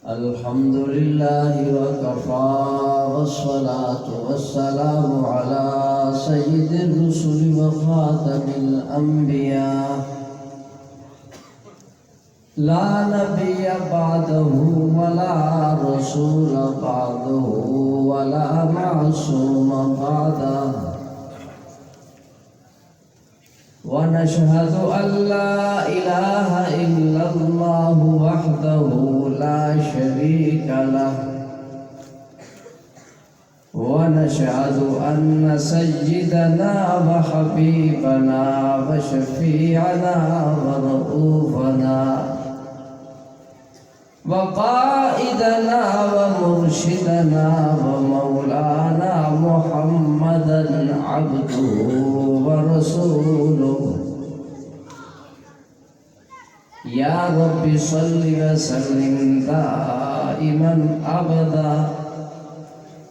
الحمد لله وكفى والصلاة والسلام على سيد الرسل وخاتم الأنبياء لا نبي بعده ولا رسول بعده ولا معصوم بعده ونشهد أن لا إله إلا الله وحده لا شريك له ونشهد أن سيدنا وحبيبنا وشفيعنا ورؤوفنا وقائدنا ومرشدنا ومولانا محمدا عبده ورسوله يا رب صل وسلم دائما أبدا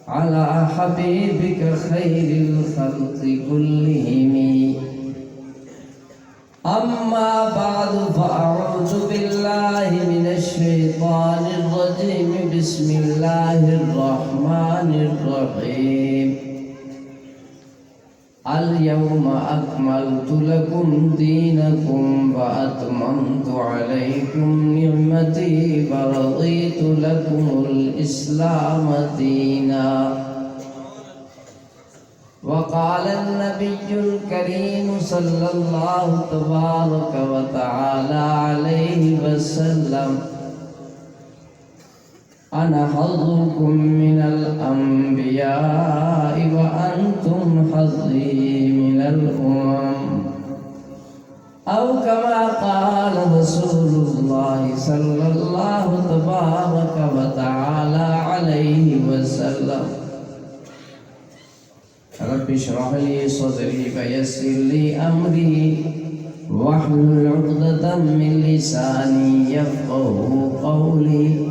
على حبيبك خير الخلق كلهم أما بعد فأعوذ بالله من الشيطان الرجيم بسم الله الرحمن الرحيم اليوم أكملت لكم دينكم وأتممت عليكم نعمتي ورضيت لكم الإسلام دينا وقال النبي الكريم صلى الله تبارك وتعالى عليه وسلم أنا حظكم من الأنبياء وأنتم حظي من الأمم أو كما قال رسول الله صلى الله تبارك وتعالى عليه وسلم رب اشرح لي صدري ويسر لي أمري واحلل عقدة من لساني يفقهوا قولي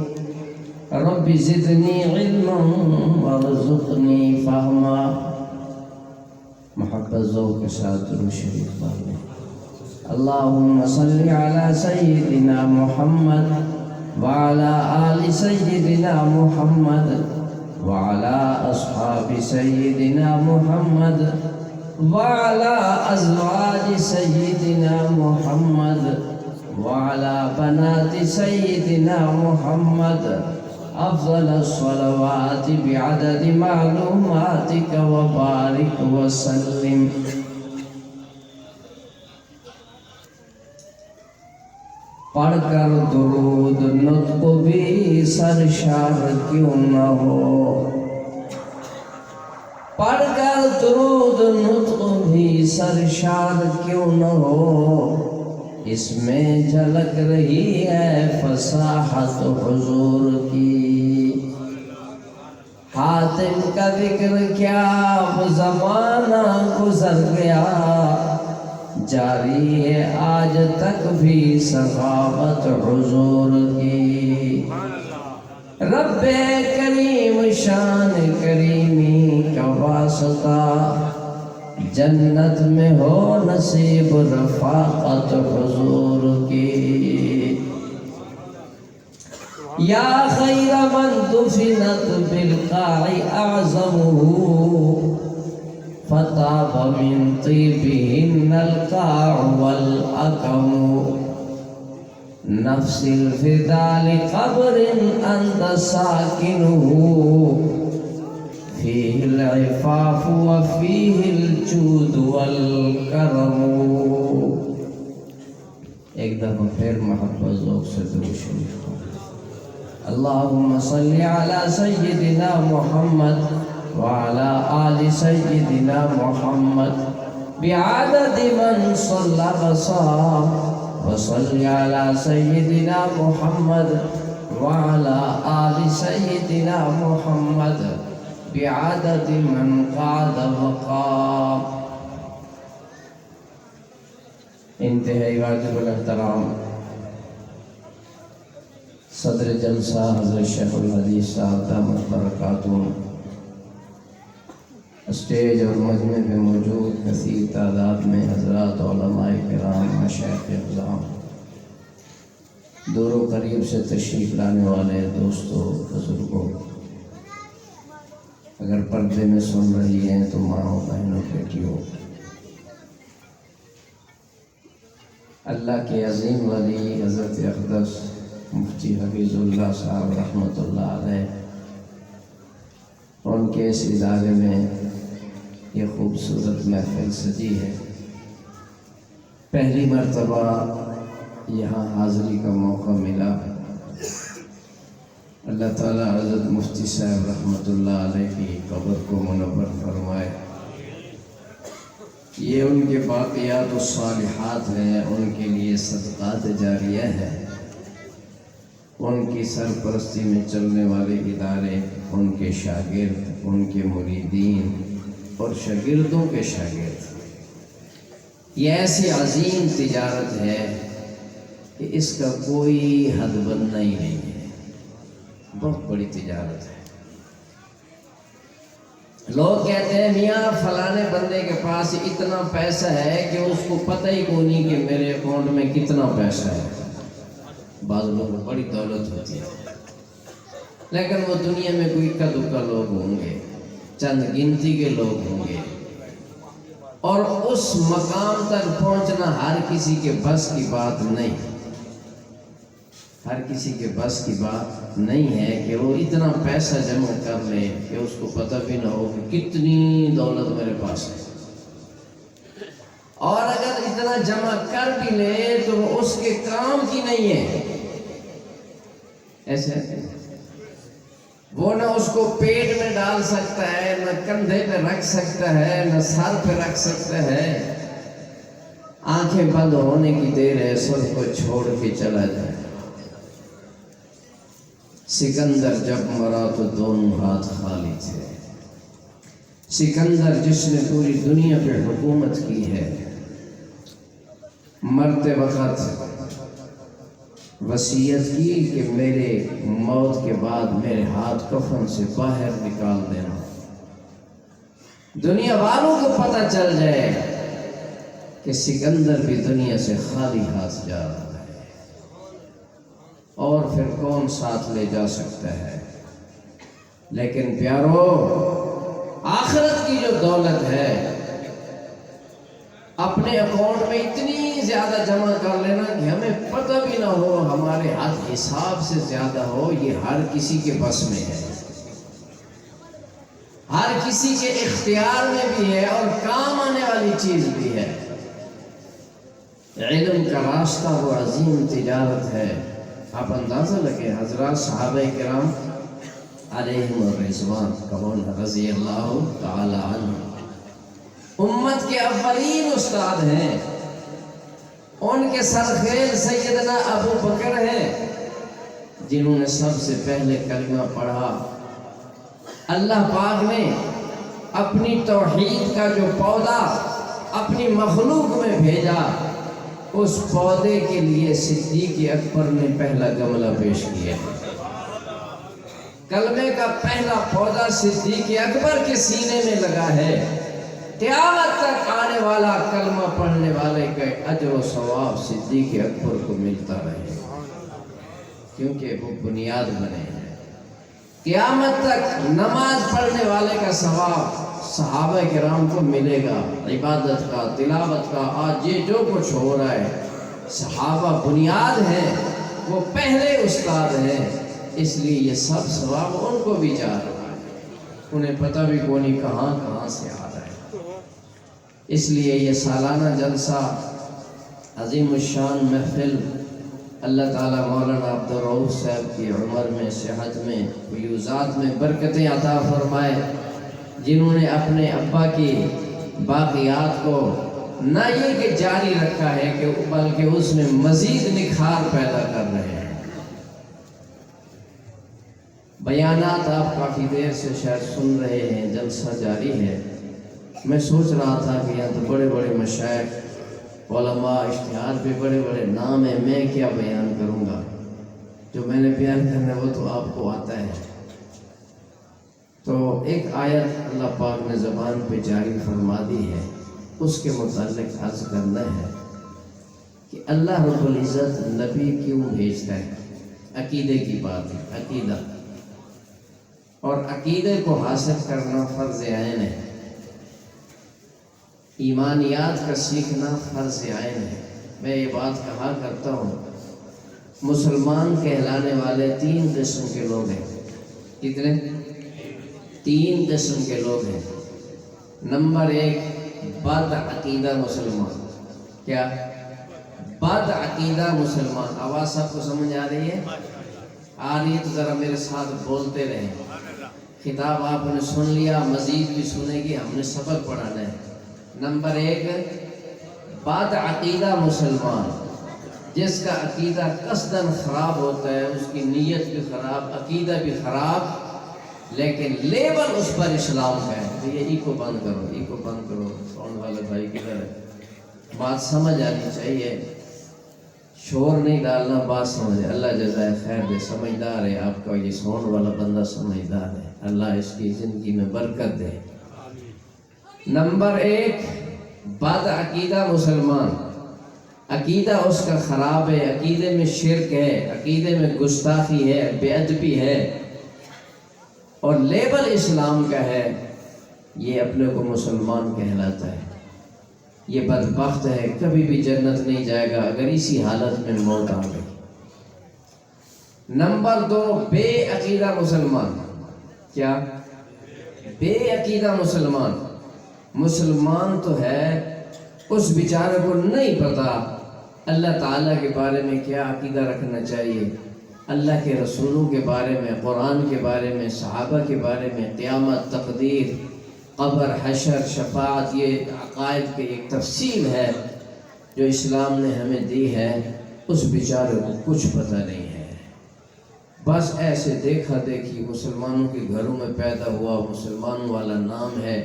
رب زدني علما وارزقني فهما محبت ذوق کے ساتھ درود شریف پڑھیں اللهم صل على سيدنا محمد وعلى آل سيدنا محمد وعلى أصحاب سيدنا محمد وعلى أزواج سيدنا محمد وعلى بنات سيدنا محمد أفضل الصلوات بعدد معلوماتك وبارك وسلم پڑھ کر درود نطق بھی سرشار کیوں نہ ہو پڑھ کر درود نطق بھی سرشار کیوں نہ ہو اس میں جھلک رہی ہے فصاحت حضور کی حاتم کا ذکر کیا وہ زمانہ گزر گیا جاری ہے آج تک بھی سخاوت حضور کی رب کریم شان کریمی کا واسطہ جنت میں ہو نصیب رفاقت حضور کی یا خیر من دفنت بالقاع اعظمه فطاب من طيبهن القاع والأكم نفس الفدا لقبر أنت ساكنه فيه العفاف وفيه الجود والكرم ایک دفعہ پھر محبت ذوق سے درود شریف اللهم صل على سيدنا محمد وعلى آل سيدنا محمد بعدد من صلى وصام وصل على سيدنا محمد وعلى آل سيدنا محمد بعدد من قعد وقام انتہائی واجب الاحترام صدر جلسہ حضرت شیخ الحدیث صاحب دامت برکاتہم اسٹیج اور مجمع میں موجود کثیر تعداد میں حضرات علماء کرام مشائخ اعظام دور و قریب سے تشریف لانے والے دوستوں، بزرگوں، اگر پردے میں سن رہی ہیں تو ماں، بہنوں، بیٹیوں، اللہ کے عظیم ولی حضرت اقدس مفتی حفیظ اللہ صاحب رحمۃ اللہ علیہ، ان کے اس ادارے میں یہ خوبصورت محفل سجی ہے۔ پہلی مرتبہ یہاں حاضری کا موقع ملا۔ اللہ تعالیٰ حضرت مفتی صاحب رحمۃ اللہ علیہ کی قبر کو منور فرمائے۔ یہ ان کے باقیات الصالحات ہیں، ان کے لیے صدقات جاریہ ہے۔ ان کی سرپرستی میں چلنے والے ادارے، ان کے شاگرد، ان کے مریدین اور شاگردوں کے شاگرد، یہ ایسی عظیم تجارت ہے کہ اس کا کوئی حد بندہ ہی نہیں ہے۔ بہت بڑی تجارت ہے۔ لوگ کہتے ہیں میاں فلانے بندے کے پاس اتنا پیسہ ہے کہ اس کو پتہ ہی کو نہیں کہ میرے اکاؤنٹ میں کتنا پیسہ ہے۔ بعض لوگوں کو بڑی دولت ہوتی ہے، لیکن وہ دنیا میں کوئی اکا دکا لوگ ہوں گے، چند گنتی کے لوگ ہوں گے، اور اس مقام تک پہنچنا ہر کسی کے بس کی بات نہیں۔ ہر کسی کے بس کی بات نہیں ہے کہ وہ اتنا پیسہ جمع کر لے کہ اس کو پتہ بھی نہ ہو کہ کتنی دولت میرے پاس ہے، اور اگر اتنا جمع کر بھی لے تو وہ اس کے کام کی نہیں ہے۔ ایسے وہ نہ اس کو پیٹ میں ڈال سکتا ہے، نہ کندھے پہ رکھ سکتا ہے، نہ سر پہ رکھ سکتا ہے۔ آنکھیں بند ہونے کی دیر ہے، سب کو چھوڑ کے چلا جائے۔ سکندر جب مرا تو دونوں ہاتھ خالی تھے۔ سکندر جس نے پوری دنیا پہ حکومت کی ہے، مرتے وقت وصیت کی کہ میرے موت کے بعد میرے ہاتھ کفن سے باہر نکال دینا، دنیا والوں کو پتہ چل جائے کہ سکندر بھی دنیا سے خالی ہاتھ جا رہا ہے، اور پھر کون ساتھ لے جا سکتا ہے۔ لیکن پیارو، آخرت کی جو دولت ہے، اپنے اکاؤنٹ میں اتنی زیادہ جمع کر لینا کہ ہمیں پتہ بھی نہ ہو، ہمارے ہاتھ حساب سے زیادہ ہو، یہ ہر کسی کے بس میں ہے، ہر کسی کے اختیار میں بھی ہے، اور کام آنے والی چیز بھی ہے۔ علم کا راستہ وہ عظیم تجارت ہے۔ آپ اندازہ لگے حضرات صحابہ کرام علیہم الرضوان کون رضی اللہ تعالی عنہ، امت کے اولین استاد ہیں، ان کے سرخیل سیدنا ابو بکر ہیں، جنہوں نے سب سے پہلے کلمہ پڑھا۔ اللہ پاک نے اپنی توحید کا جو پودا اپنی مخلوق میں بھیجا، اس پودے کے لیے صدیق اکبر نے پہلا گملہ پیش کیا۔ کلمے کا پہلا پودا صدیق اکبر کے سینے میں لگا ہے۔ قیامت تک آنے والا کلمہ پڑھنے والے کا اجر و ثواب صدیق اکبر کو ملتا رہے، کیونکہ وہ بنیاد بنے ہیں۔ قیامت تک نماز پڑھنے والے کا ثواب صحابہ کرام کو ملے گا، عبادت کا، تلاوت کا۔ آج یہ جو کچھ ہو رہا ہے، صحابہ بنیاد ہیں، وہ پہلے استاد ہیں، اس لیے یہ سب ثواب ان کو بھی جا رہا ہے، انہیں پتہ بھی کونی کہاں کہاں سے آ رہا ہے۔ اس لیے یہ سالانہ جلسہ، عظیم الشان محفل، اللہ تعالیٰ مولانا عبد الرؤف صاحب کی عمر میں، صحت میں، فیوزات میں برکتیں عطا فرمائے، جنہوں نے اپنے ابا کی باقیات کو نہ یہ کہ جاری رکھا ہے کہ بلکہ اس میں مزید نکھار پیدا کر رہے ہیں۔ بیانات آپ کافی دیر سے شاید سن رہے ہیں، جلسہ جاری ہے۔ میں سوچ رہا تھا کہ یہاں تو بڑے بڑے مشائخ، علماء، اشتہار پہ بڑے بڑے نام ہیں، میں کیا بیان کروں گا؟ جو میں نے بیان کرنا ہے وہ تو آپ کو آتا ہے۔ تو ایک آیت اللہ پاک نے زبان پہ جاری فرما دی ہے، اس کے متعلق عرض کرنا ہے۔ کہ اللہ رب العزت نبی کیوں بھیجتا ہے؟ عقیدے کی بات ہے، عقیدہ، اور عقیدے کو حاصل کرنا فرض عین ہے، ایمانیات کا سیکھنا فرض عین ہے۔ میں یہ بات کہا کرتا ہوں، مسلمان کہلانے والے 3 قسم کے لوگ ہیں۔ کتنے؟ 3 قسم کے لوگ ہیں۔ نمبر 1، بد عقیدہ مسلمان۔ کیا؟ بد عقیدہ مسلمان۔ آواز سب کو سمجھ آ رہی ہے؟ آ رہی ہے تو ذرا میرے ساتھ بولتے رہیں۔ خطاب آپ نے سن لیا، مزید بھی سنیں گے، ہم نے سبق پڑھانا ہے۔ نمبر 1، بد عقیدہ مسلمان، جس کا عقیدہ قصداً خراب ہوتا ہے، اس کی نیت بھی خراب، عقیدہ بھی خراب، لیکن لیبل اس پر اسلام کا ہے۔ تو یہ کو بند کرو، کو بند کرو، ساؤنڈ والے بھائی کدھر ہے؟ بات سمجھ آنی چاہیے، شور نہیں ڈالنا، بات سمجھ۔ اللہ جزائے خیر دے، سمجھدار ہے آپ کا یہ ساؤنڈ والا بندہ، سمجھدار ہے، اللہ اس کی زندگی میں برکت دے۔ نمبر 1، بد عقیدہ مسلمان، عقیدہ اس کا خراب ہے، عقیدے میں شرک ہے، عقیدے میں گستاخی ہے، بے ادبی ہے، اور لیبل اسلام کا ہے، یہ اپنے کو مسلمان کہلاتا ہے۔ یہ بدبخت ہے، کبھی بھی جنت نہیں جائے گا اگر اسی حالت میں موت آ گئی۔ نمبر 2، بے عقیدہ مسلمان۔ کیا؟ بے عقیدہ مسلمان۔ مسلمان تو ہے، اس بیچارے کو نہیں پتا اللہ تعالیٰ کے بارے میں کیا عقیدہ رکھنا چاہیے، اللہ کے رسولوں کے بارے میں، قرآن کے بارے میں، صحابہ کے بارے میں، قیامت، تقدیر، قبر، حشر، شفاعت، یہ عقائد کی ایک تفصیل ہے جو اسلام نے ہمیں دی ہے، اس بیچارے کو کچھ پتہ نہیں ہے۔ بس ایسے دیکھا دیکھی مسلمانوں کے گھروں میں پیدا ہوا، مسلمانوں والا نام ہے،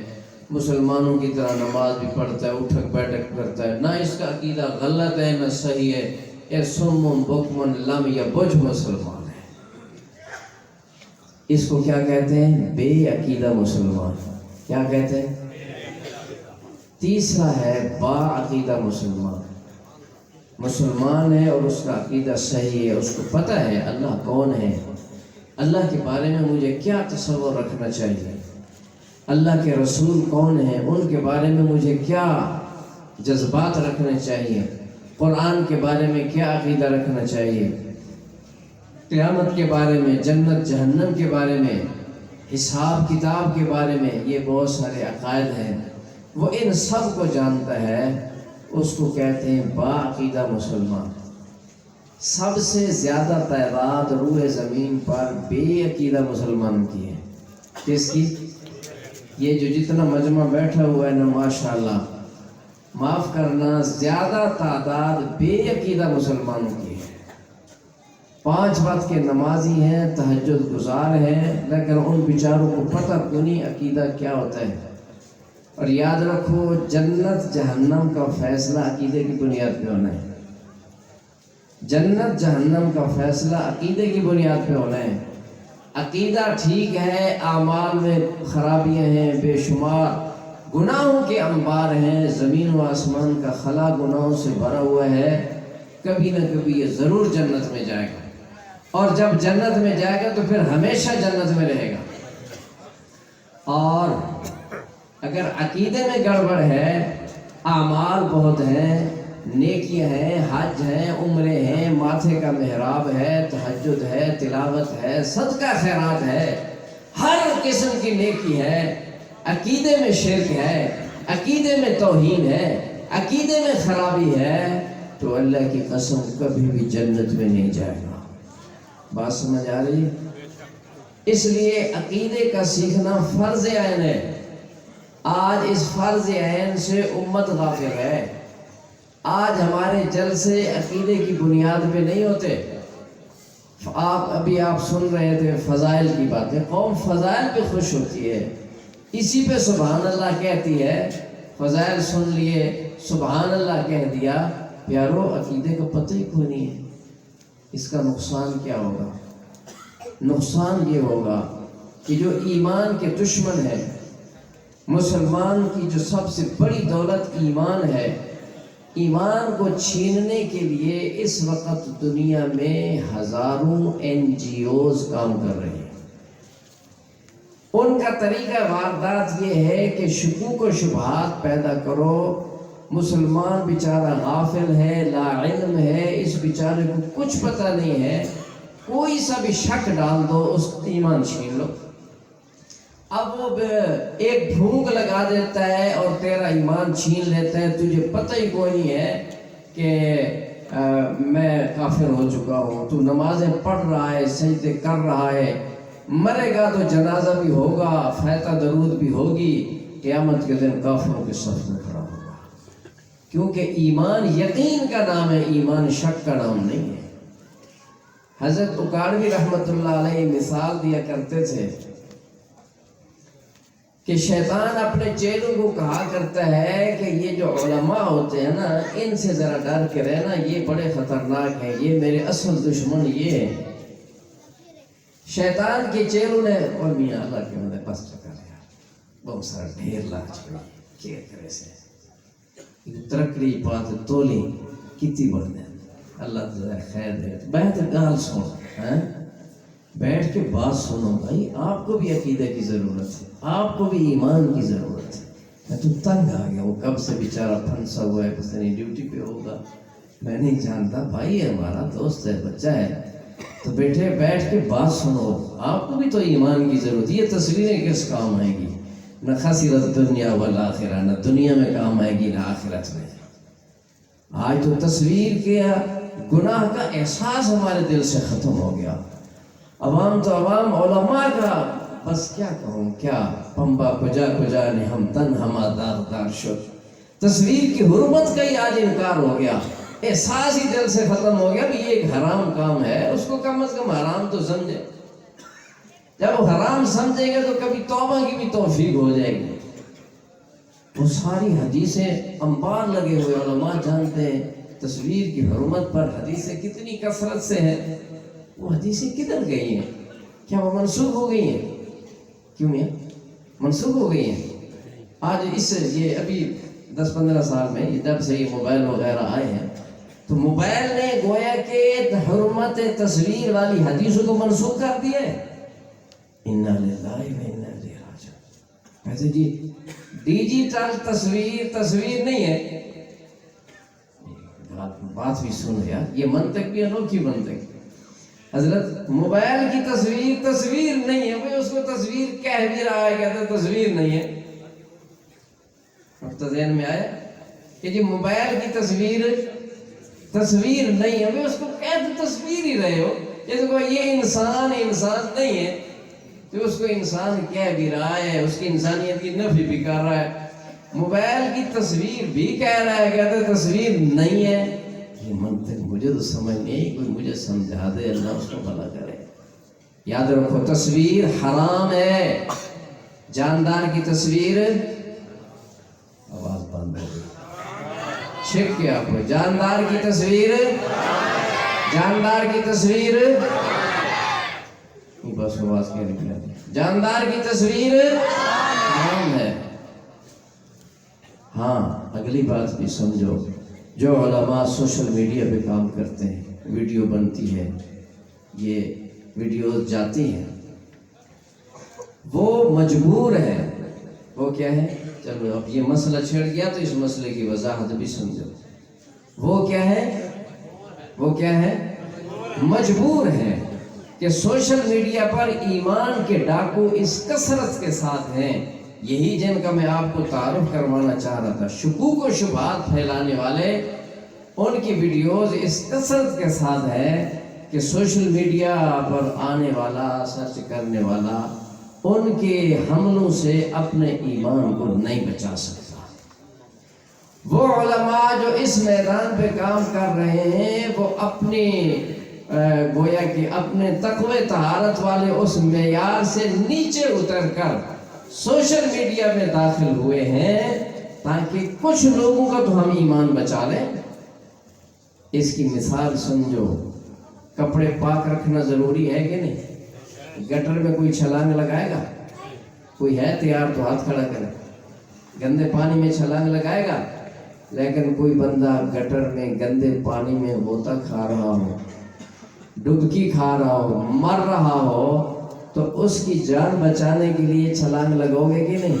مسلمانوں کی طرح نماز بھی پڑھتا ہے، اٹھک بیٹھک کرتا ہے، نہ اس کا عقیدہ غلط ہے نہ صحیح ہے، یہ سم بکم لم یا بجھ مسلمان ہے۔ اس کو کیا کہتے ہیں؟ بے عقیدہ مسلمان۔ کیا کہتے ہیں؟ تیسرا ہے با عقیدہ مسلمان۔ مسلمان ہے اور اس کا عقیدہ صحیح ہے، اس کو پتہ ہے اللہ کون ہے، اللہ کے بارے میں مجھے کیا تصور رکھنا چاہیے، اللہ کے رسول کون ہیں، ان کے بارے میں مجھے کیا جذبات رکھنے چاہیے، قرآن کے بارے میں کیا عقیدہ رکھنا چاہیے، قیامت کے بارے میں، جنت جہنم کے بارے میں، حساب کتاب کے بارے میں، یہ بہت سارے عقائد ہیں، وہ ان سب کو جانتا ہے، اس کو کہتے ہیں با عقیدہ مسلمان۔ سب سے زیادہ تعداد روئے زمین پر بے عقیدہ مسلمان کی ہے۔ کس کی؟ یہ جو جتنا مجمع بیٹھا ہوا ہے نا، ماشاءاللہ، معاف کرنا، زیادہ تعداد بے عقیدہ مسلمانوں کی ہے۔ 5 وقت کے نمازی ہیں، تہجد گزار ہیں، لیکن ان بیچاروں کو پتہ کو نہیں عقیدہ کیا ہوتا ہے۔ اور یاد رکھو، جنت جہنم کا فیصلہ عقیدے کی بنیاد پہ ہونا ہے۔ جنت جہنم کا فیصلہ عقیدے کی بنیاد پہ ہونا ہے۔ عقیدہ ٹھیک ہے، اعمال میں خرابیاں ہیں، بے شمار گناہوں کے انبار ہیں، زمین و آسمان کا خلا گناہوں سے بھرا ہوا ہے، کبھی نہ کبھی یہ ضرور جنت میں جائے گا، اور جب جنت میں جائے گا تو پھر ہمیشہ جنت میں رہے گا۔ اور اگر عقیدے میں گڑبڑ ہے، اعمال بہت ہیں، نیکیاں ہیں، حج ہیں، عمرے ہیں، ماتھے کا محراب ہے، تہجد ہے، تلاوت ہے، صدقہ خیرات ہے، ہر قسم کی نیکی ہے، عقیدے میں شرک ہے، عقیدے میں توہین ہے، عقیدے میں خرابی ہے، تو اللہ کی قسم کبھی بھی جنت میں نہیں جائے گا۔ بات سمجھ آ رہی ہے؟ اس لیے عقیدے کا سیکھنا فرض عین ہے۔ آج اس فرض عین سے امت غافل ہے۔ آج ہمارے جلسے عقیدے کی بنیاد پہ نہیں ہوتے۔ آپ سن رہے تھے فضائل کی باتیں، قوم فضائل پہ خوش ہوتی ہے، اسی پہ سبحان اللہ کہتی ہے۔ فضائل سن لیے، سبحان اللہ کہہ دیا، پیارو عقیدے کا پتہ ہی کوئی نہیں ہے۔ اس کا نقصان کیا ہوگا؟ نقصان یہ ہوگا کہ جو ایمان کے دشمن ہے، مسلمان کی جو سب سے بڑی دولت ایمان ہے، ایمان کو چھیننے کے لیے اس وقت دنیا میں ہزاروں NGOs کام کر رہے ہیں۔ ان کا طریقہ واردات یہ ہے کہ شکوک و شبہات پیدا کرو، مسلمان بیچارہ غافل ہے، لا علم ہے، اس بیچارے کو کچھ پتہ نہیں ہے، کوئی سا بھی شک ڈال دو اس ایمان چھین لو۔ اب وہ ایک بھوک لگا دیتا ہے اور تیرا ایمان چھین لیتا ہے، تجھے پتہ ہی کوئی نہیں ہے کہ میں کافر ہو چکا ہوں، تو نمازیں پڑھ رہا ہے، سجدے کر رہا ہے، مرے گا تو جنازہ بھی ہوگا، فاتحہ درود بھی ہوگی، قیامت کے دن کافروں کے صف میں کھڑا ہوگا۔ کیونکہ ایمان یقین کا نام ہے، ایمان شک کا نام نہیں ہے۔ حضرت اکاڑوی رحمۃ اللہ علیہ مثال دیا کرتے تھے کہ شیطان اپنے چیلوں کو کہا کرتا ہے کہ یہ جو علماء ہوتے ہیں نا، ان سے ذرا ڈر کے رہنا، یہ بڑے خطرناک ہیں، یہ میرے اصل دشمن یہ ہیں۔ شیطان کے چیلوں نے اور میاں اللہ کے مدد پس چکا لیا، بہت سارا ڈھیر لاکھ چکا کیا کرے سے ترکڑی پات تولی کتی بڑھنے اللہ تعالیٰ خیر دے۔ بیٹھ گال سنو، بیٹھ کے بات سنو بھائی، آپ کو بھی عقیدہ کی ضرورت ہے، آپ کو بھی ایمان کی ضرورت ہے۔ میں تو تنگ آ گیا، وہ کب سے بیچارہ پھنسا ہوا ہے، پتہ نہیں ڈیوٹی پہ ہوگا، میں نہیں جانتا، بھائی ہے ہمارا، دوست ہے، بچہ ہے، تو بیٹھے بیٹھ کے بات سنو، آپ کو بھی تو ایمان کی ضرورت ہے۔ یہ تصویریں کس کام آئے گی؟ نہ خسرت دنیا والآخرہ، نہ دنیا میں کام آئے گی نہ آخرت میں۔ آج تو تصویر کیا گناہ کا احساس ہمارے دل سے ختم ہو گیا۔ عوام تو عوام، علماء کا بس کیا کہوں، کیا پمبا کجا کجا نے ہم تن ہما داغدار شد۔ تصویر کی حرمت کا ہی آج انکار ہو گیا، احساس ہی دل سے ختم ہو گیا کہ یہ ایک حرام کام ہے، اس کو کم از کم حرام تو سمجھے۔ جب وہ حرام سمجھیں گے تو کبھی توبہ کی بھی توفیق ہو جائے گی۔ وہ ساری حدیثیں انبار لگے ہوئے، علماء جانتے ہیں تصویر کی حرمت پر حدیثیں کتنی کثرت سے ہیں۔ وہ حدیثیں کدھر گئی ہیں؟ کیا وہ منسوخ ہو گئی ہیں؟ کیوں یہ منسوخ ہو گئی ہیں؟ آج اس یہ ابھی 10-15 سال میں جب سے یہ موبائل وغیرہ آئے ہیں تو موبائل نے گویا کہ حرمت تصویر والی حدیثوں کو منسوخ کر دیا ہے۔ انا للہ و انا الیہ راجعون۔ کہتے جی ڈیجیٹل تصویر نہیں ہے، بات بھی سن یار، یہ منطق بھی انوکھی منطق۔ حضرت موبائل کی تصویر نہیں ہے، بھئی اس کو تصویر کہہ بھی رہا ہے، کہتے تصویر نہیں ہے۔ اب تو ذہن میں آیا کہ جی موبائل کی تصویر نہیں ہے، بھئی اس کو کہہ تو تصویر ہی رہے ہو، جیسے کو یہ انسان نہیں ہے تو اس کو انسان کہہ بھی رہا ہے، اس کی انسانیت کی نفی بھی کر رہا ہے۔ موبائل کی تصویر بھی کہہ رہا ہے، کہتے تصویر نہیں ہے۔ یہ منطق مجھے تو سمجھ نہیں، کوئی مجھے سمجھا دے، اللہ اس کو بھلا کرے۔ یاد رکھو تصویر حرام ہے، جاندار کی تصویر، آواز بند ہو گئی، چھپ کے آپ کو، جاندار کی تصویر بس آواز کیا نکلا، جاندار کی تصویر حرام ہے۔ ہاں اگلی بات بھی سمجھو، جو علماء سوشل میڈیا پہ کام کرتے ہیں، ویڈیو بنتی ہے، یہ ویڈیوز جاتی ہیں، وہ مجبور ہے، وہ کیا ہے، چلو اب یہ مسئلہ چھڑ گیا تو اس مسئلے کی وضاحت بھی سمجھو۔ وہ کیا ہے، مجبور ہے کہ سوشل میڈیا پر ایمان کے ڈاکو اس کثرت کے ساتھ ہیں، یہی جن کا میں آپ کو تعارف کروانا چاہ رہا تھا، شکوک و شبہات پھیلانے والے، ان کی ویڈیوز اس کثرت کے ساتھ ہے کہ سوشل میڈیا پر آنے والا، سرچ کرنے والا ان کے حملوں سے اپنے ایمان کو نہیں بچا سکتا۔ وہ علماء جو اس میدان پہ کام کر رہے ہیں، وہ اپنی گویا کہ اپنے تقوی طہارت والے اس معیار سے نیچے اتر کر سوشل میڈیا میں داخل ہوئے ہیں تاکہ کچھ لوگوں کا تو ہم ایمان بچا لیں۔ اس کی مثال سمجھو، کپڑے پاک رکھنا ضروری ہے کہ نہیں؟ گٹر میں کوئی چھلانگ لگائے گا؟ کوئی ہے تیار تو ہاتھ کھڑا کرے۔ گندے پانی میں چھلانگ لگائے گا؟ لیکن کوئی بندہ گٹر میں گندے پانی میں غوطہ کھا رہا ہو، ڈبکی کھا رہا ہو، مر رہا ہو، تو اس کی جان بچانے کے لیے چھلانگ لگاؤ گے کہ نہیں؟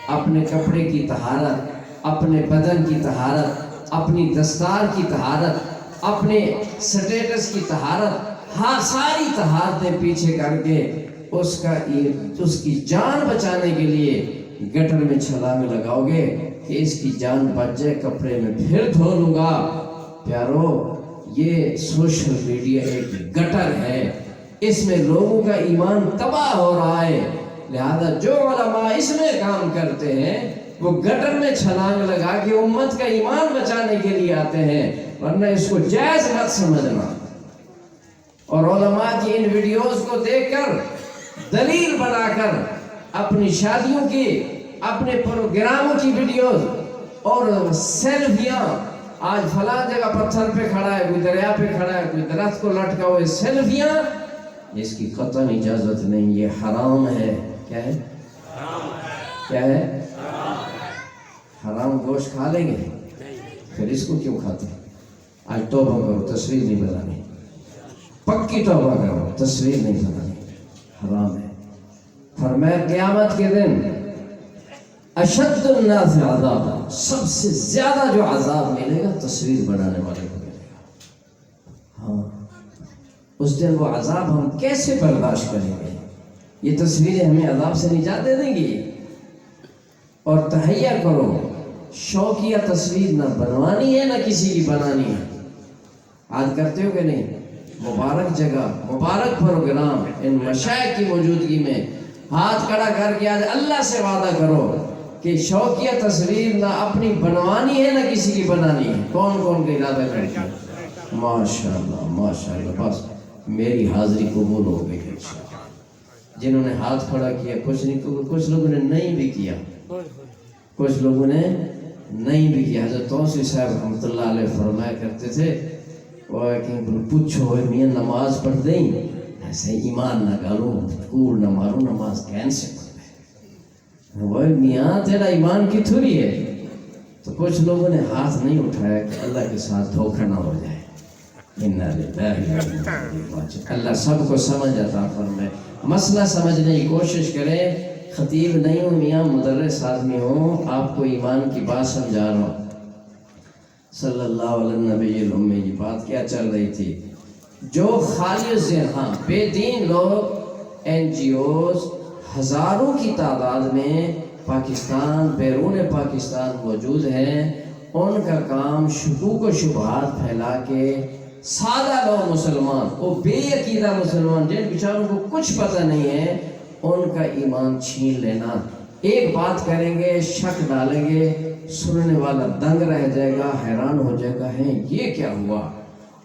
اپنے کپڑے کی طہارت، اپنے بدن کی طہارت، اپنی دستار کی طہارت، اپنے سٹیٹس کی طہارت، ہاں ساری طہارتیں پیچھے کر کے اس کی جان بچانے کے لیے گٹر میں چھلانگ لگاؤ گے کہ اس کی جان بچ جائے، کپڑے میں پھر دھو لوں گا۔ پیارو، یہ سوشل میڈیا ایک گٹر ہے، اس میں لوگوں کا ایمان تباہ ہو رہا ہے، لہذا جو علماء اس میں کام کرتے ہیں وہ گٹر میں چھلانگ لگا کے امت کا ایمان بچانے کے لیے آتے ہیں، ورنہ اس کو جائز مت سمجھنا۔ اور علماء کی ان ویڈیوز کو دیکھ کر دلیل بنا کر اپنی شادیوں کی، اپنے پروگراموں کی ویڈیوز اور سیلفیاں، آج فلاں جگہ پتھر پہ کھڑا ہے، کوئی دریا پہ کھڑا ہے، کوئی درخت کو لٹکا ہوئے، سیلفیاں، اس کی قطعاً اجازت نہیں، یہ حرام ہے۔ کیا ہے؟ کیا ہے؟ حرام گوشت کھا لیں گے، پھر اس کو کیوں کھاتے ہیں؟ آج توبہ کرو، تصویر نہیں بنانی، پکی توبہ کرو، تصویر نہیں بنانی، حرام ہے۔ فرمایا قیامت کے دن اشد الناس عذابا، سب سے زیادہ جو عذاب ملے گا تصویر بنانے والے کو ملے گا۔ ہاں، اس دن وہ عذاب ہم کیسے برداشت کریں گے؟ یہ تصویریں ہمیں عذاب سے نجات دے دیں گی؟ اور تہیا کرو، شوقیہ تصویر نہ بنوانی ہے نہ کسی کی بنانی ہے۔ آج کرتے ہو کہ نہیں؟ مبارک جگہ، مبارک پروگرام، ان مشائخ کی موجودگی میں ہاتھ کھڑا کر کے آج اللہ سے وعدہ کرو کہ شوقیہ تصویر نہ اپنی بنوانی ہے نہ کسی کی بنانی ہے۔ کون کون کا ارادہ کرتے ہیں؟ ماشاءاللہ ماشاءاللہ، بس میری حاضری قبول ہو گئی۔ جنہوں نے ہاتھ کھڑا کیا، کچھ لوگوں نے نہیں بھی کیا، کچھ لوگوں نے نہیں بھی کیا۔ حضرت توسی صاحب رحمۃ اللہ علیہ فرمایا کرتے تھے، وہ کہ پوچھو میاں نماز پڑھ دیں، ایسے ایمان نہ گالو، کوڑ نہ مارو، نماز کیسے پڑھ دیں؟ وہ میاں تیرا ایمان کی تھوڑی ہے؟ تو کچھ لوگوں نے ہاتھ نہیں اٹھایا کہ اللہ کے ساتھ دھوکہ نہ ہو جائے۔ اللہ سب کو سمجھ عطا فرمائے۔ مسئلہ سمجھنے کی کوشش کریں، خطیب نہیں ہوں، میاں مدرس آدمی ہوں، آپ کو ایمان کی بات سمجھا رہا ہوں۔ صلی اللہ علیہ نبی الامی کی بات کیا چل رہی تھی؟ جو خالی ذہن، ہاں بے دین لوگ، این جی اوز ہزاروں کی تعداد میں پاکستان، بیرون پاکستان موجود ہیں، ان کا کام شکوک و شبہات پھیلا کے سادہ لوگ مسلمان، وہ بے عقیدہ مسلمان جن بیچاروں کو کچھ پتہ نہیں ہے، ان کا ایمان چھین لینا۔ ایک بات کریں گے، شک ڈالیں گے، سننے والا دنگ رہ جائے گا، حیران ہو جائے گا، ہے یہ کیا ہوا؟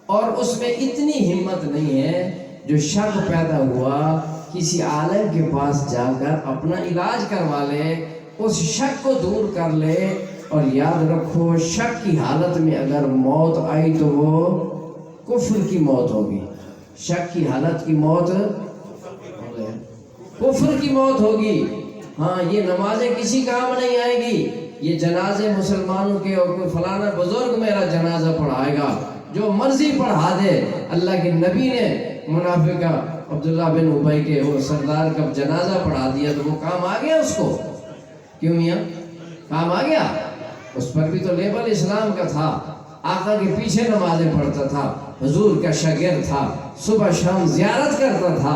اور اس میں اتنی ہمت نہیں ہے، جو شک پیدا ہوا کسی عالم کے پاس جا کر اپنا علاج کروا لے، اس شک کو دور کر لے۔ اور یاد رکھو، شک کی حالت میں اگر موت آئی تو وہ کفر کی موت ہوگی۔ شک کی حالت کی موت کفر کی موت ہوگی۔ ہاں، یہ نمازیں کسی کام نہیں آئے گی، یہ جنازے مسلمانوں کے، اور کوئی فلانا بزرگ میرا جنازہ پڑھائے گا، جو مرضی پڑھا دے۔ اللہ کے نبی نے منافقہ عبداللہ بن ابی کے وہ سردار کا جنازہ پڑھا دیا، تو وہ کام آ گیا اس کو؟ کیوں میاں؟ کام آ گیا؟ اس پر بھی تو لیبل اسلام کا تھا، آقا کے پیچھے نمازیں پڑھتا تھا، حضور کا شاگرد تھا، صبح شام زیارت کرتا تھا،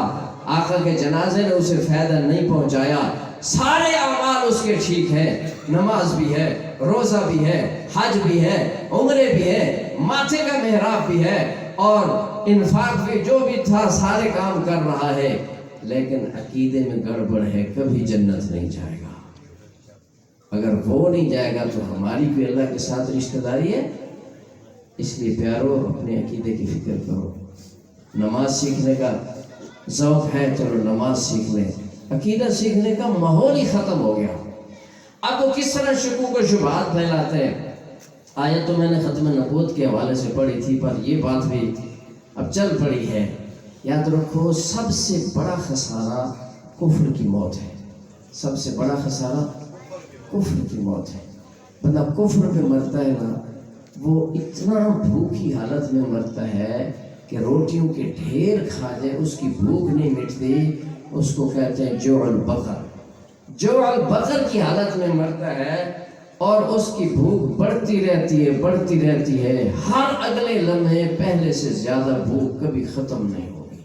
آقا کے جنازے نے اسے فائدہ نہیں پہنچایا۔ سارے اعمال اس کے ٹھیک ہیں، نماز بھی ہے، روزہ بھی ہے، حج بھی ہے، عمرے بھی ہے، ماتھے کا محراب بھی ہے، اور انفاق بھی، جو بھی تھا سارے کام کر رہا ہے، لیکن عقیدے میں گڑبڑ ہے، کبھی جنت نہیں جائے گا۔ اگر وہ نہیں جائے گا تو ہماری بھی اللہ کے ساتھ رشتہ داری ہے۔ اس لیے پیارو، اپنے عقیدے کی فکر کرو۔ نماز سیکھنے کا ذوق ہے، چلو نماز سیکھ لیں، عقیدہ سیکھنے کا ماحول ہی ختم ہو گیا۔ اب وہ کس طرح شکوک و شبہات پھیلاتے ہیں؟ آیت تو میں نے ختم نبوت کے حوالے سے پڑھی تھی، پر یہ بات بھی اب چل پڑی ہے۔ یاد رکھو، سب سے بڑا خسارہ کفر کی موت ہے۔ سب سے بڑا خسارہ کفر کی موت ہے۔ بندہ کفر پہ مرتا ہے نا، وہ اتنا بھوکی حالت میں مرتا ہے کہ روٹیوں کے ڈھیر کھا جائے اس کی بھوک نہیں مٹتی، اس کو کہتے ہیں جوع البقر، جوع البقر کی حالت میں مرتا ہے، اور اس کی بھوک بڑھتی رہتی ہے بڑھتی رہتی ہے، ہر اگلے لمحے پہلے سے زیادہ بھوک کبھی ختم نہیں ہوگی،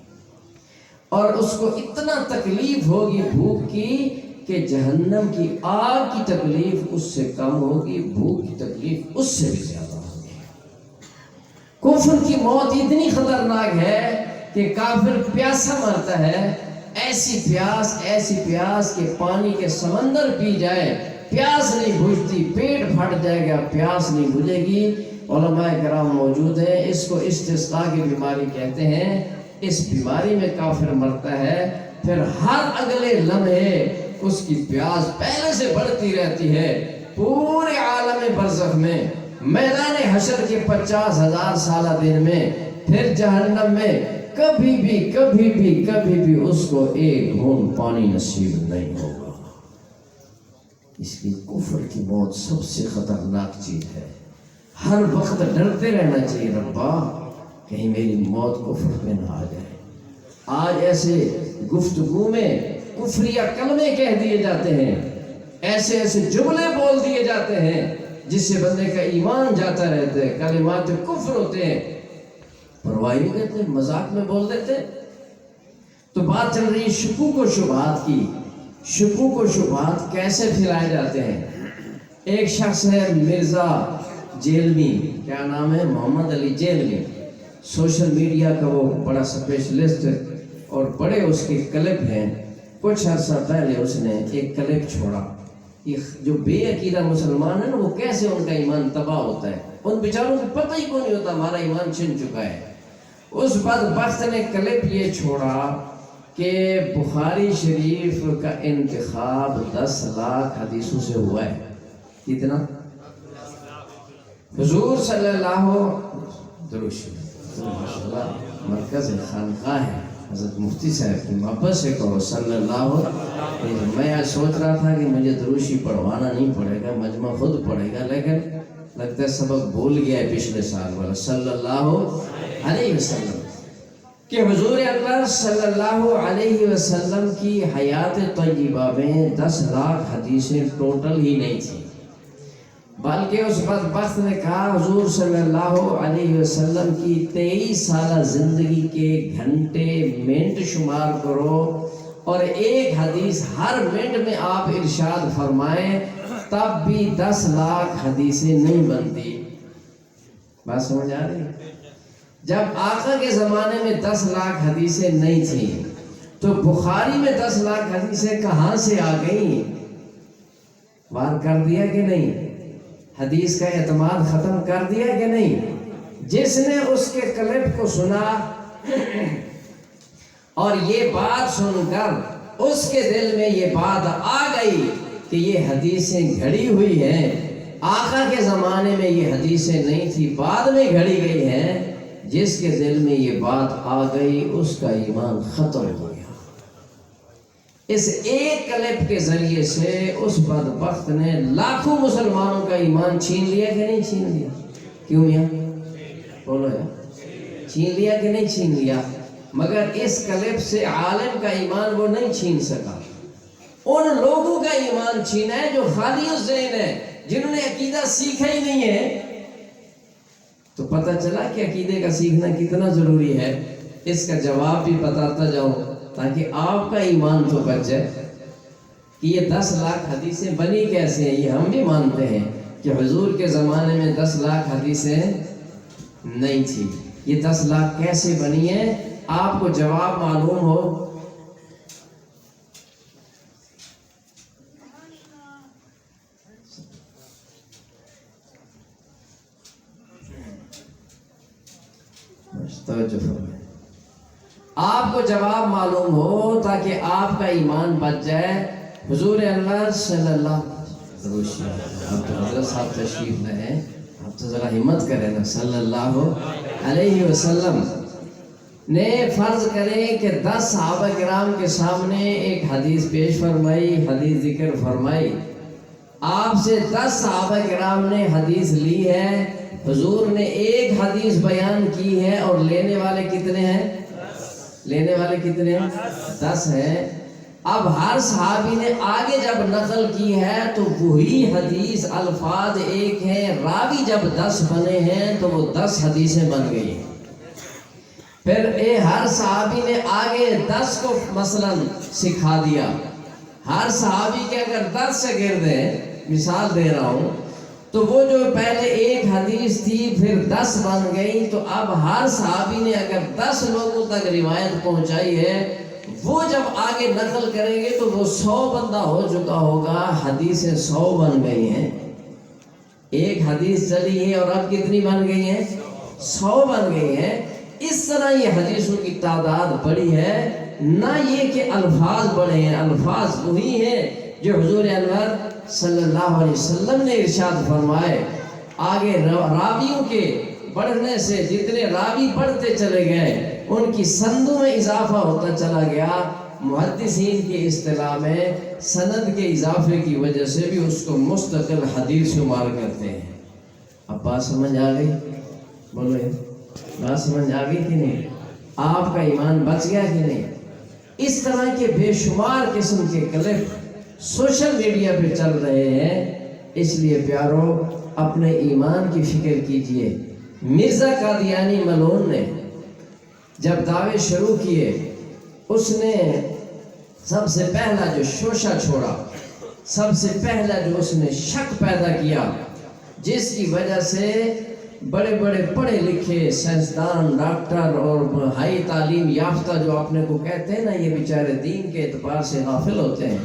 اور اس کو اتنا تکلیف ہوگی بھوک کی کہ جہنم کی آگ کی تکلیف اس سے کم ہوگی، بھوک کی تکلیف اس سے بھی زیادہ ہوگی۔ کفر کی موت اتنی خطرناک ہے کہ کافر پیاسا مرتا ہے، ایسی پیاس کہ پانی کے سمندر پی جائے پیاس نہیں بجھتی، پیٹ پھٹ جائے گا، پیاس نہیں بجھے گی۔ علماء کرام موجود ہیں، اس کو استسقاء کی بیماری کہتے ہیں۔ اس بیماری میں کافر مرتا ہے، پھر ہر اگلے لمحے اس کی پیاس پہلے سے بڑھتی رہتی ہے، پورے عالم برزخ میں، میدان حشر کے 50,000 سالہ دن میں، پھر جہنم میں کبھی بھی اس کو ایک گھونٹ پانی نصیب نہیں ہوگا۔ اس لیے کفر کی موت سب سے خطرناک چیز ہے، ہر وقت ڈرتے رہنا چاہیے، ربا کہیں میری موت کفر پہ نہ آ جائے۔ آج ایسے گفتگو میں کفریہ کلمے کہہ دیے جاتے ہیں، ایسے جملے بول دیے جاتے ہیں جس سے بندے کا ایمان جاتا رہتا ہے، کلمات کفر ہوتے ہیں، پرواہ نہیں کرتے، مذاق میں بول دیتے۔ تو بات چل رہی شکوک و شبہات کی، شکوک و شبہات کیسے پھیلائے جاتے ہیں۔ ایک شخص ہے مرزا جیلمی، کیا نام ہے، محمد علی جیلمی، سوشل میڈیا کا وہ بڑا اسپیشلسٹ اور بڑے اس کے کلپ ہیں۔ کچھ عرصہ پہلے اس نے ایک کلپ چھوڑا، یہ جو بے عقیدہ مسلمان ہیں نا، وہ کیسے ان کا ایمان تباہ ہوتا ہے، ان بیچاروں کو پتہ ہی کون نہیں ہوتا ہمارا ایمان چھن چکا ہے۔ اس بدبخت نے کلپ یہ چھوڑا کہ بخاری شریف کا انتخاب 10 لاکھ حدیثوں سے ہوا ہے۔ کتنا؟ حضور صلی اللہ مرکز خانقاہ ہے، حضرت مفتی صاحب کی محبت سے کہو صلی اللہ۔ میں آج سوچ رہا تھا کہ مجھے دروشی پڑھوانا نہیں پڑے گا، مجمع خود پڑھے گا، لیکن لگتا ہے سبق بھول گیا ہے پچھلے سال والا، صلی اللہ علیہ وسلم، کہ حضور اکبر صلی اللہ علیہ وسلم کی حیات طیبہ میں 10 لاکھ حدیثیں ٹوٹل ہی نہیں تھیں، بلکہ اس بدبخت نے کہا حضور صلی اللہ علیہ وسلم کی 23 سالہ زندگی کے گھنٹے منٹ شمار کرو اور ایک حدیث ہر منٹ میں آپ ارشاد فرمائیں، تب بھی 10 لاکھ حدیثیں نہیں بنتی۔ بات سمجھ آ رہی ہے؟ جب آقا کے زمانے میں 10 لاکھ حدیثیں نہیں تھیں تو بخاری میں 10 لاکھ حدیثیں کہاں سے آ گئیں؟ وار کر دیا کہ نہیں؟ حدیث کا اعتماد ختم کر دیا کہ نہیں؟ جس نے اس کے کلپ کو سنا اور یہ بات سن کر اس کے دل میں یہ بات آ گئی کہ یہ حدیثیں گھڑی ہوئی ہیں، آقا کے زمانے میں یہ حدیثیں نہیں تھی، بعد میں گھڑی گئی ہیں، جس کے دل میں یہ بات آ گئی اس کا ایمان ختم ہو گیا۔ اس ایک کلپ کے ذریعے سے اس بدبخت نے لاکھوں مسلمانوں کا ایمان چھین لیا کہ نہیں چھین لیا؟ کیوں میاں بولو یار، چھین لیا کہ نہیں چھین لیا؟ مگر اس کلپ سے عالم کا ایمان وہ نہیں چھین سکا، ان لوگوں کا ایمان چھینا ہے جو خالی الذہن ہے، جنہوں نے عقیدہ سیکھا ہی نہیں ہے۔ تو پتہ چلا کہ عقیدے کا سیکھنا کتنا ضروری ہے، اس کا جواب بھی بتاتا جاؤں تاکہ آپ کا ایمان تو بچ جائے کہ یہ 10 لاکھ حدیثیں بنی کیسے ہیں۔ یہ ہم بھی مانتے ہیں کہ حضور کے زمانے میں 10 لاکھ حدیثیں نہیں تھی، یہ 10 لاکھ کیسے بنی ہیں؟ آپ کو جواب معلوم ہو آپ کو جواب معلوم ہو تاکہ آپ کا ایمان بچ جائے۔ حضور اللہ صلی اللہ اب تو حضرت صاحب تشریف لے ہیں، اب تو ذرا ہمت کریں نا، صلی اللہ علیہ وسلم نے فرض کریں کہ 10 صحابہ کرام کے سامنے ایک حدیث پیش فرمائی، حدیث ذکر فرمائی، آپ سے 10 صحابہ کرام نے حدیث لی ہے، حضور نے ایک حدیث بیان کی ہے، اور لینے والے کتنے ہیں؟ لینے والے کتنے ہیں؟ 10 ہیں۔ اب ہر صحابی نے آگے جب نقل کی ہے تو وہی حدیث الفاظ ایک ہیں، راوی جب 10 بنے ہیں تو وہ 10 حدیثیں بن گئی ہیں۔ پھر ہر صحابی نے آگے 10 کو مثلا سکھا دیا۔ ہر صحابی کے اگر 10 شاگرد ہیں، مثال دے رہا ہوں، تو وہ جو پہلے ایک حدیث تھی پھر 10 بن گئی، تو اب ہر صحابی نے اگر 10 لوگوں تک روایت پہنچائی ہے، وہ جب آگے نقل کریں گے تو وہ 100 بندہ ہو چکا ہوگا، حدیثیں 100 بن گئی ہیں۔ ایک حدیث چلی ہے اور اب کتنی بن گئی ہیں؟ 100 بن گئی ہیں۔ اس طرح یہ حدیثوں کی تعداد بڑی ہے، نہ یہ کہ الفاظ بڑے ہیں، الفاظ وہی ہیں جو حضور انور صلی اللہ علیہ وسلم نے ارشاد فرمائے۔ آگے راویوں کے بڑھنے سے جتنے راوی بڑھتے چلے گئے ان کی سندوں میں اضافہ ہوتا چلا گیا۔ محدثین کی اصطلاح میں سند کے اضافے کی وجہ سے بھی اس کو مستقل حدیث شمار کرتے ہیں۔ اب بات سمجھ آ گئی؟ بولو، بات سمجھ آ گئی کہ نہیں؟ آپ کا ایمان بچ گیا کہ نہیں؟ اس طرح کے بے شمار قسم کے کلپ سوشل میڈیا پہ چل رہے ہیں، اس لیے پیارو اپنے ایمان کی فکر کیجئے۔ مرزا قادیانی ملعون نے جب دعوے شروع کیے، اس نے سب سے پہلا جو شوشہ چھوڑا، سب سے پہلا جو اس نے شک پیدا کیا، جس کی وجہ سے بڑے بڑے پڑھے لکھے سائنسدان، ڈاکٹر اور ہائی تعلیم یافتہ جو اپنے کو کہتے ہیں نا، یہ بیچارے دین کے اعتبار سے غافل ہوتے ہیں۔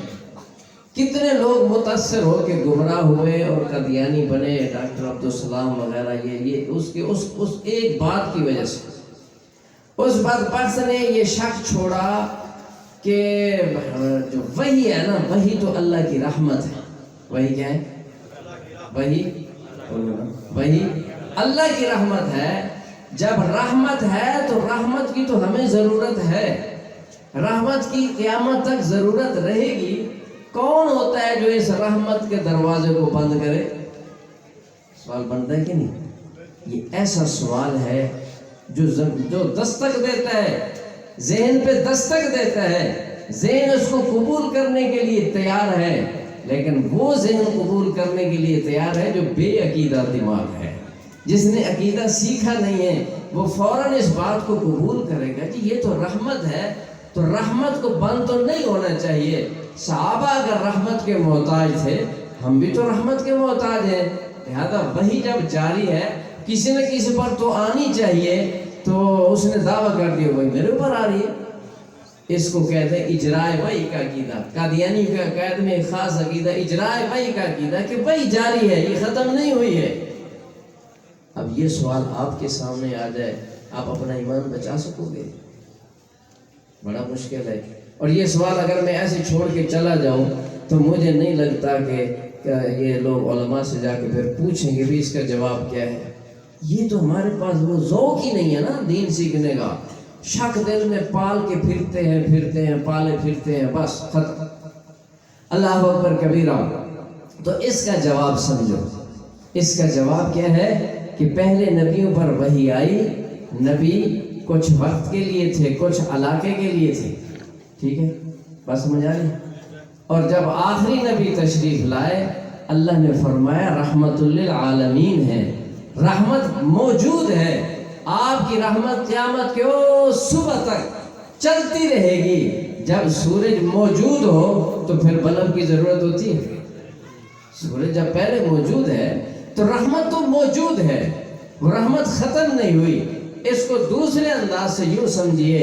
کتنے لوگ متاثر ہو کے گمراہ ہوئے اور قادیانی بنے، ڈاکٹر عبدالسلام وغیرہ، یہ اس ایک بات کی وجہ سے۔ اس بدبخت نے یہ شک چھوڑا کہ جو وحی ہے نا، وحی تو اللہ کی رحمت ہے۔ وحی کیا ہے؟ وحی اللہ کی رحمت ہے۔ جب رحمت ہے تو رحمت کی تو ہمیں ضرورت ہے، رحمت کی قیامت تک ضرورت رہے گی۔ کون ہوتا ہے جو اس رحمت کے دروازے کو بند کرے؟ سوال بنتا ہے کہ نہیں؟ یہ ایسا سوال ہے جو دستک دیتا ہے، ذہن پہ دستک دیتا ہے، ذہن اس کو قبول کرنے کے لیے تیار ہے، لیکن وہ ذہن قبول کرنے کے لیے تیار ہے جو بے عقیدہ دماغ ہے۔ جس نے عقیدہ سیکھا نہیں ہے وہ فوراً اس بات کو قبول کرے گا کہ یہ تو رحمت ہے، تو رحمت کو بند تو نہیں ہونا چاہیے۔ صحابہ اگر رحمت کے محتاج تھے، ہم بھی تو رحمت کے محتاج ہیں، لہذا وہی جب جاری ہے کسی نہ کسی پر تو آنی چاہیے۔ تو اس نے دعویٰ کر دیا وہی میرے اوپر آ رہی ہے۔ اس کو کہتے ہیں اجراء وحی کا عقیدہ۔ قادیانی کے عقائد میں ایک خاص عقیدہ اجراء وحی کا عقیدہ کہ وحی جاری ہے، یہ ختم نہیں ہوئی ہے۔ اب یہ سوال آپ کے سامنے آ جائے، آپ اپنا ایمان بچا سکو گے؟ بڑا مشکل ہے۔ اور یہ سوال اگر میں ایسے چھوڑ کے چلا جاؤں تو مجھے نہیں لگتا کہ یہ لوگ علماء سے جا کے پھر پوچھیں گے بھی اس کا جواب کیا ہے۔ یہ تو ہمارے پاس وہ ذوق ہی نہیں ہے نا دین سیکھنے کا، شک دل میں پال کے پھرتے ہیں پالے پھرتے ہیں، بس ختم۔ اللہ اکبر کبیرہ۔ تو اس کا جواب سمجھو، اس کا جواب کیا ہے کہ پہلے نبیوں پر وحی آئی، نبی کچھ وقت کے لیے تھے، کچھ علاقے کے لیے تھے، ٹھیک ہے، بس سمجھ آ رہی؟ اور جب آخری نبی تشریف لائے، اللہ نے فرمایا رحمت للعالمین ہے، رحمت موجود ہے، آپ کی رحمت قیامت کے صبح تک چلتی رہے گی۔ جب سورج موجود ہو تو پھر بلب کی ضرورت ہوتی ہے؟ سورج جب پہلے موجود ہے تو رحمت تو موجود ہے، وہ رحمت ختم نہیں ہوئی۔ اس کو دوسرے انداز سے یوں سمجھیے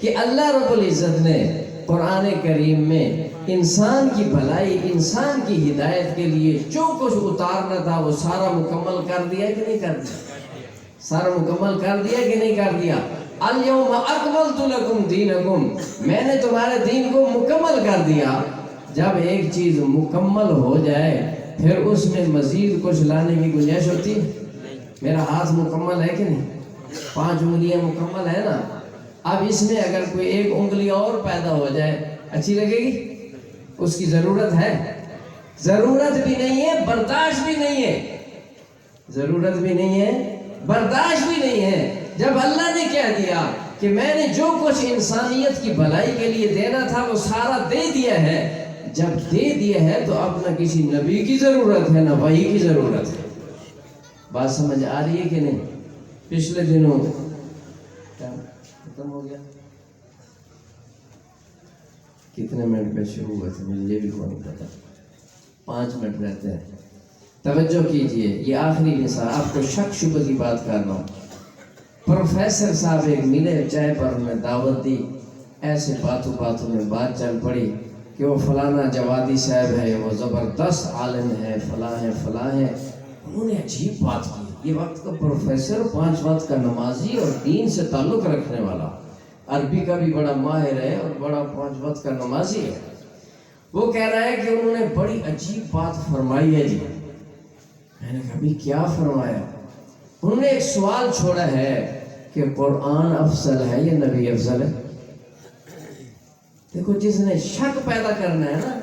کہ اللہ رب العزت نے قرآن کریم میں انسان کی بھلائی، انسان کی ہدایت کے لیے جو کچھ اتارنا تھا وہ سارا مکمل کر دیا کہ نہیں کر دیا؟ سارا مکمل کر دیا کہ نہیں کر دیا؟ الیوم اکملت لکم دینکم، میں نے تمہارے دین کو مکمل کر دیا۔ جب ایک چیز مکمل ہو جائے پھر اس میں مزید کچھ لانے کی گنجائش ہوتی ہے؟ میرا ہاتھ مکمل ہے کہ نہیں؟ 5 انگلیاں مکمل ہے نا، اب اس میں اگر کوئی ایک انگلی اور پیدا ہو جائے اچھی لگے گی؟ اس کی ضرورت ہے؟ ضرورت بھی نہیں ہے، برداشت بھی نہیں ہے، ضرورت بھی نہیں ہے، برداشت بھی نہیں ہے۔ جب اللہ نے کہہ دیا کہ میں نے جو کچھ انسانیت کی بھلائی کے لیے دینا تھا وہ سارا دے دیا ہے، جب دے دیا ہے تو اب نہ کسی نبی کی ضرورت ہے نہ وحی کی ضرورت ہے۔ بات سمجھ آ رہی ہے کہ نہیں؟ پچھلے دنوں ختم ہو گیا، کتنے منٹ پہ شروع ہوئے تھے مجھے یہ بھی نہیں پتا، 5 منٹ رہتے ہیں۔ توجہ کیجئے، یہ آخری مثال، آپ کو شک شبہ کی بات کر رہا ہوں۔ پروفیسر صاحب ایک ملے چائے پر، انہیں دعوت دی، ایسے باتوں میں بات چل پڑی کہ وہ فلانا جوادی صاحب ہے، وہ زبردست عالم ہے، فلاں ہے فلاں ہے۔ انہوں نے عجیب بات کی، یہ وقت کا پروفیسر، 5 وقت کا نمازی اور دین سے تعلق رکھنے والا، عربی کا بھی بڑا ماہر ہے اور بڑا 5 وقت کا نمازی ہے۔ وہ کہہ رہا ہے کہ انہوں نے بڑی عجیب بات فرمائی ہے جی۔ میں نے کہا بھی کیا فرمایا؟ انہوں نے ایک سوال چھوڑا ہے کہ قرآن افضل ہے یا نبی افضل ہے؟ دیکھو، جس نے شک پیدا کرنا ہے نا،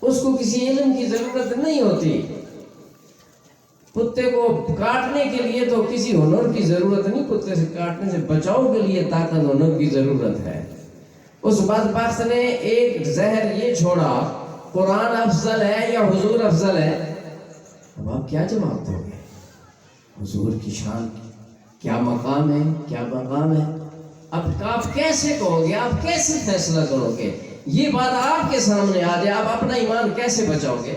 اس کو کسی علم کی ضرورت نہیں ہوتی۔ کتے کو کاٹنے کے لیے تو کسی ہنر کی ضرورت نہیں، کتے سے کاٹنے سے بچاؤ کے لیے طاقت ہنر کی ضرورت ہے۔ اس بدبخت نے ایک زہر یہ چھوڑا، قرآن افضل ہے یا حضور افضل ہے؟ اب آپ کیا جواب دو گے؟ حضور کی شان کیا مقام ہے، کیا مقام ہے؟ اب آپ کیسے کہو گے، آپ کیسے فیصلہ کرو گے؟ یہ بات آپ کے سامنے آ جائے، آپ اپنا ایمان کیسے بچاؤ گے؟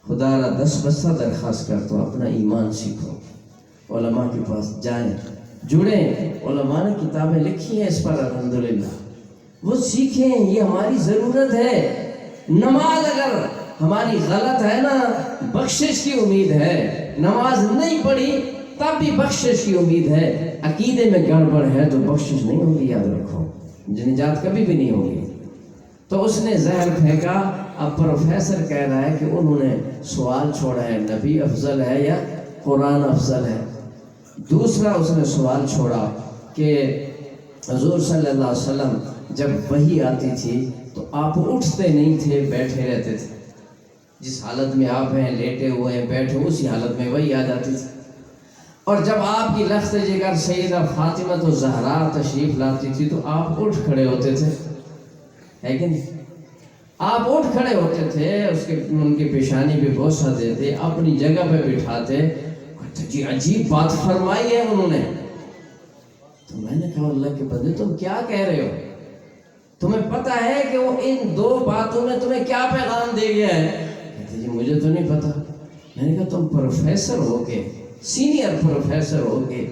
خدا را 10 بستہ درخواست کرتا ہوں، اپنا ایمان سیکھو، علماء کے پاس جائیں، جڑیں، علماء نے کتابیں لکھی ہیں اس پر الحمدللہ، وہ سیکھیں، یہ ہماری ضرورت ہے۔ نماز اگر ہماری غلط ہے نا، بخشش کی امید ہے، نماز نہیں پڑھی تب بھی بخشش کی امید ہے، عقیدے میں گڑبڑ ہے تو بخشش نہیں ہوگی، یاد رکھو، نجات کبھی بھی نہیں ہوگی۔ تو اس نے زہر پھینکا۔ اب پروفیسر کہہ رہا ہے کہ انہوں نے سوال چھوڑا ہے، نبی افضل ہے یا قرآن افضل ہے؟ دوسرا اس نے سوال چھوڑا کہ حضور صلی اللہ علیہ وسلم جب وحی آتی تھی تو آپ اٹھتے نہیں تھے، بیٹھے رہتے تھے، جس حالت میں آپ ہیں، لیٹے ہوئے ہیں، بیٹھے، اسی حالت میں وحی آ جاتی تھی۔ اور جب آپ کی لخت جگر سیدہ فاطمہ زہرا تشریف لاتی تھی تو آپ اٹھ کھڑے ہوتے تھے، ہے کہ نہیں؟ آپ اٹھ کھڑے ہوتے تھے، ان کی پیشانی پہ بوسہ دیتے، اپنی جگہ پہ بٹھاتے۔ جی عجیب بات فرمائی ہے انہوں نے۔ تو میں نے کہا اللہ کے بندے تم کیا کہہ رہے ہو؟ تمہیں پتہ ہے کہ وہ ان 2 باتوں میں تمہیں کیا پیغام دے گیا ہے؟ کہتے جی مجھے تو نہیں پتا۔ میں نے کہا تم پروفیسر ہو کے، سینئر پروفیسر ہو کے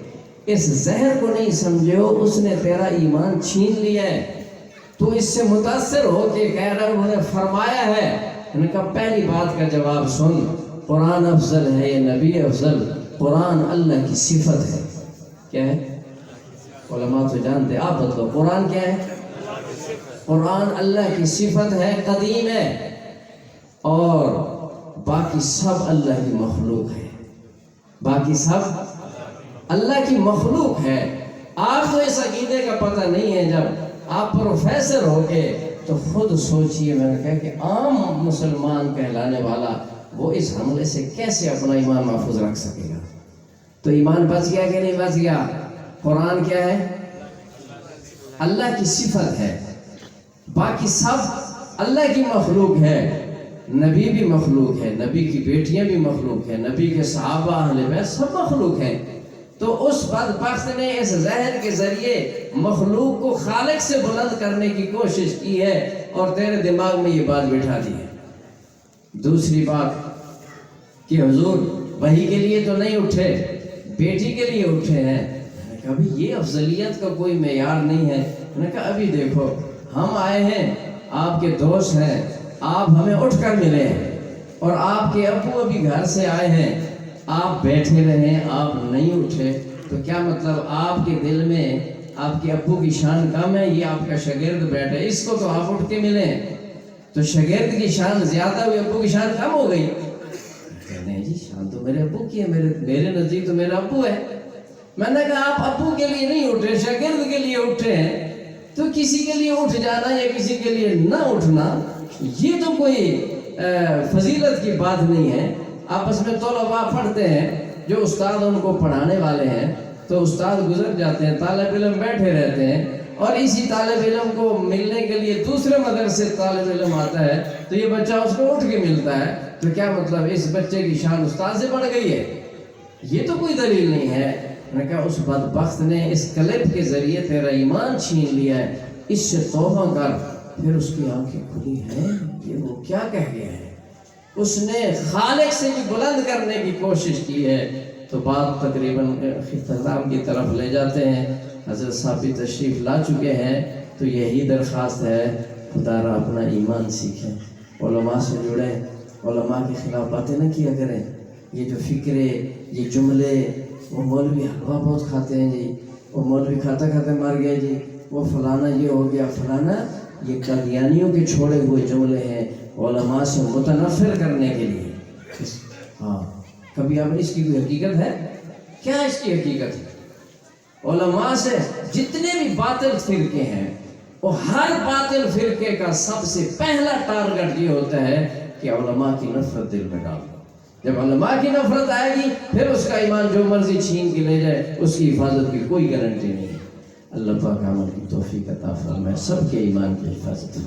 اس زہر کو نہیں سمجھے ہو، اس نے تیرا ایمان چھین لیا ہے، تو اس سے متاثر ہو کے کہہ رہا انہوں نے فرمایا ہے۔ میں نے کہا پہلی بات کا جواب سن، قرآن افضل ہے یا نبی افضل؟ قرآن اللہ کی صفت ہے۔ کیا ہے؟ علماء تو جانتے، آپ بتلو قرآن کیا ہے؟ قرآن اللہ کی صفت ہے، قدیم ہے، اور باقی سب اللہ کی مخلوق ہے، باقی سب اللہ کی مخلوق ہے۔ آپ کو اس عقیدے کا پتہ نہیں ہے، جب آپ پروفیسر ہو کے تو خود سوچئے۔ میں نے کہا کہ عام مسلمان کہلانے والا وہ اس حملے سے کیسے اپنا ایمان محفوظ رکھ سکے گا؟ تو ایمان بچ گیا کہ نہیں بچ گیا؟ قرآن کیا ہے؟ اللہ کی صفت ہے، باقی سب اللہ کی مخلوق ہے۔ نبی بھی مخلوق ہے، نبی کی بیٹیاں بھی مخلوق ہیں، نبی کے صحابہ اہل بیت سب مخلوق ہیں۔ تو اس بدبخت نے اس زہر کے ذریعے مخلوق کو خالق سے بلند کرنے کی کوشش کی ہے اور تیرے دماغ میں یہ بات بٹھا دی ہے۔ دوسری بات کہ حضور وحی کے لیے تو نہیں اٹھے، بیٹی کے لیے اٹھے ہیں۔ میں نے کہا ابھی یہ افضلیت کا کوئی معیار نہیں ہے۔ میں نے کہا ابھی دیکھو ہم آئے ہیں، آپ کے دوست ہیں، آپ ہمیں اٹھ کر ملے ہیں، اور آپ کے ابو ابھی گھر سے آئے ہیں، آپ بیٹھے رہیں، آپ نہیں اٹھے، تو کیا مطلب آپ کے دل میں آپ کے ابو کی شان کم ہے؟ یہ آپ کا شاگرد بیٹھے، اس کو تو آپ اٹھ کے ملیں، تو شاگرد کی شان زیادہ ہوئی، ابو کی شان کم ہو گئی؟ نہیں جی شان تو میرے ابو کی ہے، میرے نزدیک تو میرا ابو ہے۔ میں نے کہا آپ ابو کے لیے نہیں اٹھے، شاگرد کے لیے اٹھے ہیں، تو کسی کے لیے اٹھ جانا یا کسی کے لیے نہ اٹھنا یہ تو کوئی فضیلت کی بات نہیں ہے. آپس میں طلباء پڑھتے ہیں، جو استاد ان کو پڑھانے والے ہیں تو استاد گزر جاتے ہیں، طالب علم بیٹھے رہتے ہیں، اور اسی طالب علم کو ملنے کے لیے دوسرے مدرسے طالب علم آتا ہے تو یہ بچہ اس کو اٹھ کے ملتا ہے. تو کیا مطلب اس بچے کی شان استاد سے بڑھ گئی ہے؟ یہ تو کوئی دلیل نہیں ہے. میں نے کہا اس بدبخت نے اس کلپ کے ذریعے تیرا ایمان چھین لیا ہے، اس سے توبہ کر. پھر اس کی آنکھیں کھلی ہیں، یہ وہ کیا کہہ گیا ہے. اس نے خالق سے بھی بلند کرنے کی کوشش کی ہے. تو بات تقریباً اختتام کی طرف لے جاتے ہیں. حضرت صاحب بھی تشریف لا چکے ہیں. تو یہی درخواست ہے، خدا را اپنا ایمان سیکھیں، علماء سے جڑیں، علماء کے خلاف باتیں نہ کیا کریں. یہ جو فکرے، یہ جملے، وہ مولوی حلوہ بہت کھاتے ہیں جی، وہ مولوی کھاتے کھاتے مر گئے جی، وہ فلانا یہ ہو گیا فلانا، یہ قادیانیوں کے چھوڑے ہوئے جملے ہیں علماء سے متنفر کرنے کے لیے. ہاں، کبھی آپ نے اس کی کوئی حقیقت ہے؟ کیا اس کی حقیقت ہے؟ علماء سے جتنے بھی باطل فرقے ہیں، وہ ہر باطل فرقے کا سب سے پہلا ٹارگٹ یہ ہوتا ہے کہ علماء کی نفرت دل میں ڈال دو. جب علماء کی نفرت آئے گی پھر اس کا ایمان جو مرضی چھین کے لے جائے، اس کی حفاظت کی کوئی گارنٹی نہیں ہے. اللہ پاک عمل کی توفیق عطا فرمائے، سب کے ایمان کی حفاظت.